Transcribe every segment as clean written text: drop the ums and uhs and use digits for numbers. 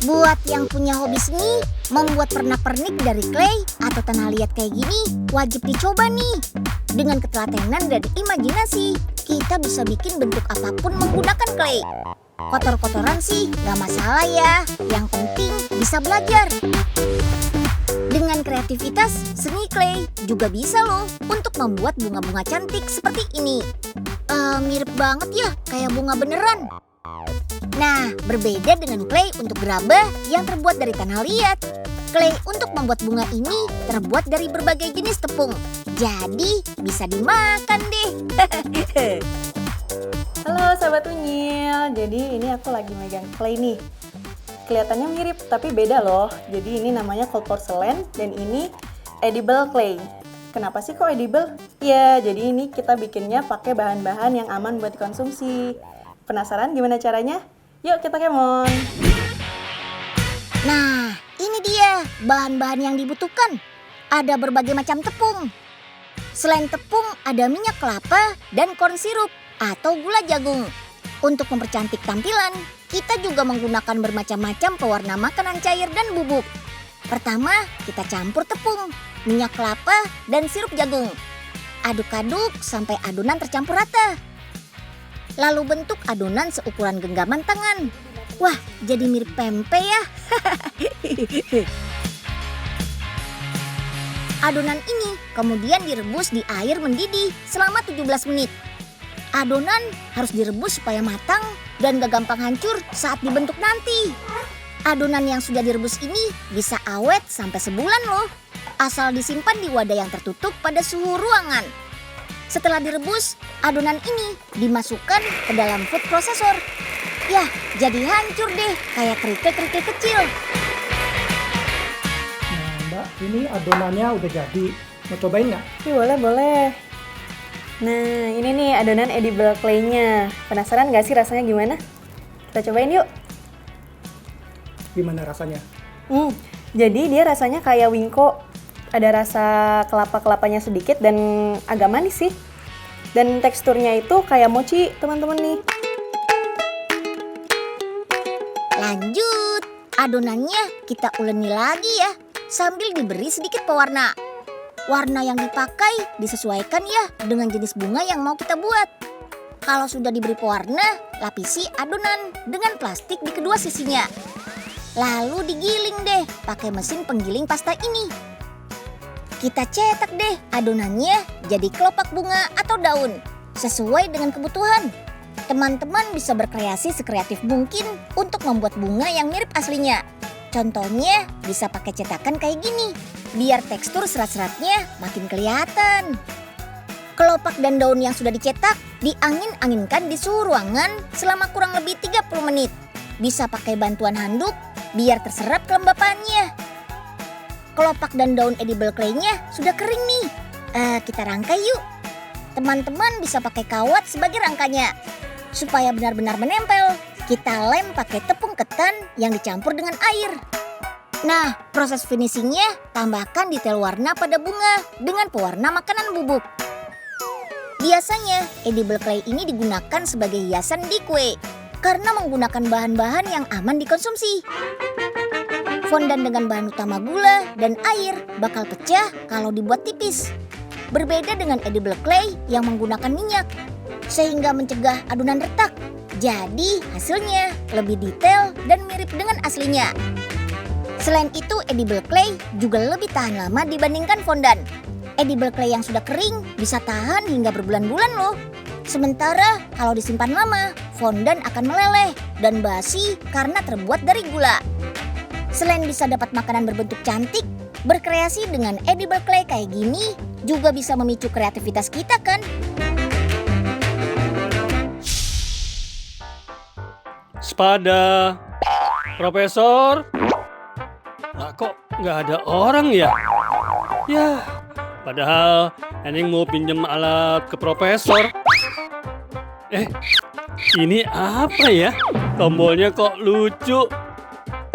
Buat yang punya hobi seni, membuat pernak-pernik dari clay atau tanah liat kayak gini wajib dicoba nih. Dengan ketelatenan dan imajinasi, kita bisa bikin bentuk apapun menggunakan clay. Kotor-kotoran sih gak masalah ya, yang penting bisa belajar. Dengan kreativitas, seni clay juga bisa loh untuk membuat bunga-bunga cantik seperti ini. Mirip banget ya kayak bunga beneran. Nah, berbeda dengan clay untuk gerabah yang terbuat dari tanah liat. Clay untuk membuat bunga ini terbuat dari berbagai jenis tepung. Jadi bisa dimakan deh. Halo Sobat Unyil, jadi ini aku lagi megang clay nih. Kelihatannya mirip tapi beda loh. Jadi ini namanya cold porcelain dan ini edible clay. Kenapa sih kok edible? Ya, jadi ini kita bikinnya pakai bahan-bahan yang aman buat dikonsumsi. Penasaran gimana caranya? Yuk kita kemon. Nah, ini dia bahan-bahan yang dibutuhkan. Ada berbagai macam tepung. Selain tepung, ada minyak kelapa dan corn syrup atau gula jagung. Untuk mempercantik tampilan, kita juga menggunakan bermacam-macam pewarna makanan cair dan bubuk. Pertama, kita campur tepung, minyak kelapa, dan sirup jagung. Aduk-aduk sampai adonan tercampur rata. Lalu bentuk adonan seukuran genggaman tangan. Wah, jadi mirip pempek ya. Adonan ini kemudian direbus di air mendidih selama 17 menit. Adonan harus direbus supaya matang dan gak gampang hancur saat dibentuk nanti. Adonan yang sudah direbus ini bisa awet sampai sebulan loh. Asal disimpan di wadah yang tertutup pada suhu ruangan. Setelah direbus, adonan ini dimasukkan ke dalam food processor. Yah, jadi hancur deh kayak kerikil-kerikil kecil. Nah Mbak, ini adonannya udah jadi. Mau cobain nggak? Boleh. Nah, ini nih adonan edible clay-nya. Penasaran gak sih rasanya gimana? Kita cobain yuk. Gimana rasanya? Jadi dia rasanya kayak wingko. Ada rasa kelapa-kelapanya sedikit dan agak manis sih. Dan teksturnya itu kayak mochi, teman-teman nih. Lanjut, adonannya kita uleni lagi ya, sambil diberi sedikit pewarna. Warna yang dipakai disesuaikan ya dengan jenis bunga yang mau kita buat. Kalau sudah diberi pewarna, lapisi adonan dengan plastik di kedua sisinya. Lalu digiling deh pakai mesin penggiling pasta ini. Kita cetak deh adonannya jadi kelopak bunga atau daun, sesuai dengan kebutuhan. Teman-teman bisa berkreasi sekreatif mungkin untuk membuat bunga yang mirip aslinya. Contohnya bisa pakai cetakan kayak gini, biar tekstur serat-seratnya makin kelihatan. Kelopak dan daun yang sudah dicetak diangin-anginkan di suhu ruangan selama kurang lebih 30 menit. Bisa pakai bantuan handuk biar terserap kelembapannya. Kelopak dan daun edible clay-nya sudah kering nih. Kita rangkai yuk. Teman-teman bisa pakai kawat sebagai rangkanya. Supaya benar-benar menempel, kita lem pakai tepung ketan yang dicampur dengan air. Nah, proses finishingnya tambahkan detail warna pada bunga dengan pewarna makanan bubuk. Biasanya, edible clay ini digunakan sebagai hiasan di kue karena menggunakan bahan-bahan yang aman dikonsumsi. Fondan dengan bahan utama gula dan air bakal pecah kalau dibuat tipis. Berbeda dengan edible clay yang menggunakan minyak, sehingga mencegah adonan retak. Jadi hasilnya lebih detail dan mirip dengan aslinya. Selain itu, edible clay juga lebih tahan lama dibandingkan fondan. Edible clay yang sudah kering bisa tahan hingga berbulan-bulan loh. Sementara kalau disimpan lama, fondan akan meleleh dan basi karena terbuat dari gula. Selain bisa dapat makanan berbentuk cantik, berkreasi dengan edible clay kayak gini juga bisa memicu kreativitas kita kan? Sepada, Profesor. Nah, kok nggak ada orang ya? Ya, padahal Neneng mau pinjam alat ke Profesor. Ini apa ya? Tombolnya kok lucu.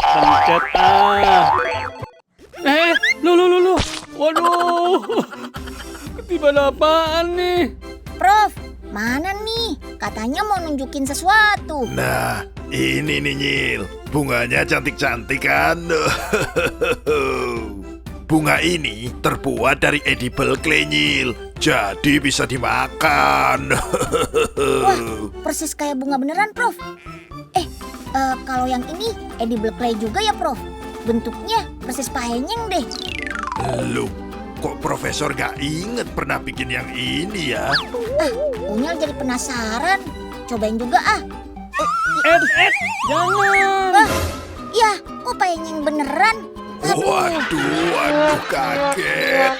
Pencet Lu. Waduh. Ketiban apaan nih? Prof, mana nih? Katanya mau nunjukin sesuatu. Nah, ini nih Nyil. Bunganya cantik-cantik kan? Bunga ini terbuat dari edible clay Nyil. Jadi bisa dimakan. Wah, persis kayak bunga beneran, Prof. Kalau yang ini edible clay juga ya, Prof? Bentuknya persis pahenyeng deh. Loh, kok Profesor gak inget pernah bikin yang ini ya? Unyil jadi penasaran. Cobain juga ah. Jangan. Ya, kok pahenyeng beneran? Waduh, kaget.